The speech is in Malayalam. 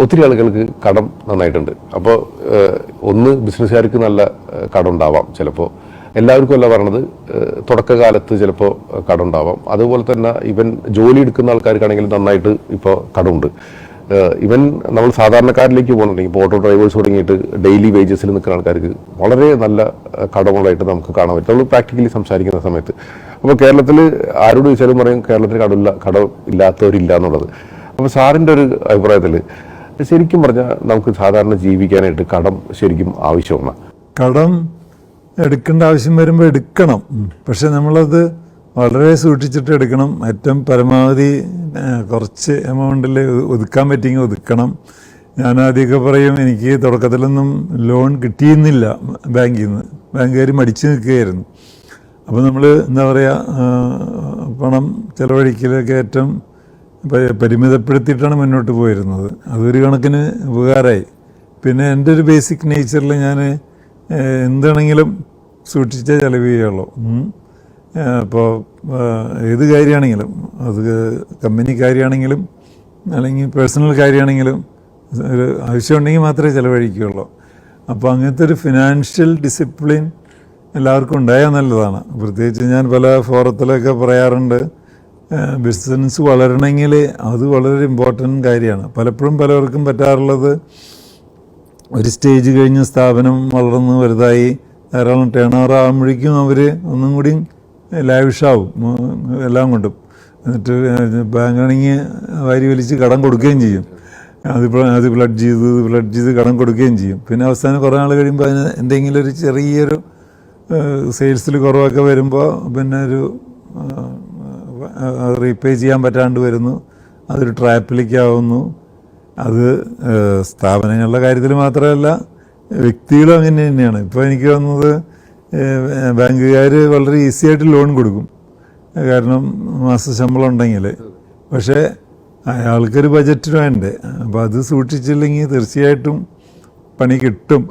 ഒത്തിരി ആളുകൾക്ക് കടം നന്നായിട്ടുണ്ട്. അപ്പോൾ ഒന്ന് ബിസിനസ്സുകാർക്ക് നല്ല കടം ഉണ്ടാവാം, ചിലപ്പോൾ എല്ലാവർക്കും അല്ല പറഞ്ഞത്, തുടക്കകാലത്ത് ചിലപ്പോൾ കടം ഉണ്ടാവാം. അതുപോലെ തന്നെ ഇവൻ ജോലി എടുക്കുന്ന ആൾക്കാർക്കാണെങ്കിൽ നന്നായിട്ട് ഇപ്പോൾ കടമുണ്ട്. ഇവൻ നമ്മൾ സാധാരണക്കാരിലേക്ക് പോകുന്നുണ്ടെങ്കിൽ ഇപ്പോൾ ഓട്ടോ ഡ്രൈവേഴ്സ് തുടങ്ങിയിട്ട് ഡെയിലി വേജസിൽ നിൽക്കുന്ന ആൾക്കാർക്ക് വളരെ നല്ല കടമുള്ളതായിട്ട് നമുക്ക് കാണാൻ പറ്റും, നമ്മൾ പ്രാക്ടിക്കലി സംസാരിക്കുന്ന സമയത്ത്. അപ്പോൾ കേരളത്തിൽ ആരോട് ചോദിച്ചാലും പറയും കേരളത്തിൽ കടം ഇല്ലാത്തവരില്ല എന്നുള്ളത്. അപ്പോൾ സാറിൻ്റെ ഒരു അഭിപ്രായത്തിൽ ശരിക്കും പറഞ്ഞാൽ നമുക്ക് സാധാരണ ജീവിക്കാനായിട്ട് കടം ശരിക്കും ആവശ്യമാണ്? കടം എടുക്കേണ്ട ആവശ്യം വരുമ്പോൾ എടുക്കണം, പക്ഷെ നമ്മളത് വളരെ സൂക്ഷിച്ചിട്ട് എടുക്കണം. ഏറ്റവും പരമാവധി കുറച്ച് എമൗണ്ടിൽ ഒതുക്കാൻ പറ്റിയെങ്കിൽ ഒതുക്കണം. ഞാൻ ആദ്യമൊക്കെ പറയും, എനിക്ക് തുടക്കത്തിലൊന്നും ലോൺ കിട്ടിയിരുന്നില്ല ബാങ്കിൽ നിന്ന്, ബാങ്കുകാർ മടിച്ചു നിൽക്കുകയായിരുന്നു. അപ്പോൾ നമ്മൾ എന്താ പറയുക, പണം ചിലവഴിക്കലൊക്കെ ഏറ്റവും പരിമിതപ്പെടുത്തിയിട്ടാണ് മുന്നോട്ട് പോയിരുന്നത്. അതൊരു കണക്കിന് ഉപകാരമായി. പിന്നെ എൻ്റെ ഒരു ബേസിക് നേച്ചറിൽ ഞാൻ എന്താണെങ്കിലും സൂക്ഷിച്ചേ ചിലവ് ചെയ്യുള്ളൂ. അപ്പോൾ ഏത് കാര്യമാണെങ്കിലും, അത് കമ്പനി കാര്യമാണെങ്കിലും അല്ലെങ്കിൽ പേഴ്സണൽ കാര്യമാണെങ്കിലും, ഒരു ആവശ്യമുണ്ടെങ്കിൽ മാത്രമേ ചിലവഴിക്കുകയുള്ളൂ. അപ്പോൾ അങ്ങനത്തെ ഒരു ഫിനാൻഷ്യൽ ഡിസിപ്ലിൻ എല്ലാവർക്കും ഉണ്ടായാൽ നല്ലതാണ്. പ്രത്യേകിച്ച് ഞാൻ പല ഫോറത്തിലൊക്കെ പറയാറുണ്ട്, ബിസിനസ് വളരണമെങ്കിൽ അത് വളരെ ഇമ്പോർട്ടൻ്റ് കാര്യമാണ്. പലപ്പോഴും പലർക്കും പറ്റാറുള്ളത്, ഒരു സ്റ്റേജ് കഴിഞ്ഞ് സ്ഥാപനം വളർന്ന് വലുതായി ധാരാളം ടേൺ ഓവർ ആകുമ്പോഴേക്കും അവർ ഒന്നും കൂടി ലാവിഷാവും എല്ലാം കൊണ്ടും. എന്നിട്ട് ബാങ്കാണെങ്കിൽ വാരി വലിച്ച് കടം കൊടുക്കുകയും ചെയ്യും. അത് ഫ്ലഡ് ചെയ്ത് കടം കൊടുക്കുകയും ചെയ്യും. പിന്നെ അവസാനം കുറേ നാൾ കഴിയുമ്പോൾ അതിന് എന്തെങ്കിലും ഒരു ചെറിയൊരു സെയിൽസിൽ കുറവൊക്കെ വരുമ്പോൾ പിന്നെ ഒരു റീപേ ചെയ്യാൻ പറ്റാണ്ട് വരുന്നു, അതൊരു ട്രാപ്പിലേക്കാവുന്നു. അത് സ്ഥാപനങ്ങളുടെ കാര്യത്തിൽ മാത്രമല്ല, വ്യക്തികളും അങ്ങനെ തന്നെയാണ്. ഇപ്പോൾ എനിക്ക് തോന്നുന്നത് ബാങ്കുകാർ വളരെ ഈസി ആയിട്ട് ലോൺ കൊടുക്കും, കാരണം മാസ ശമ്പളം ഉണ്ടെങ്കിൽ. പക്ഷേ അയാൾക്കൊരു ബജറ്റ് വേണ്ടേ? അപ്പോൾ അത് സൂക്ഷിച്ചില്ലെങ്കിൽ തീർച്ചയായിട്ടും പണി കിട്ടും.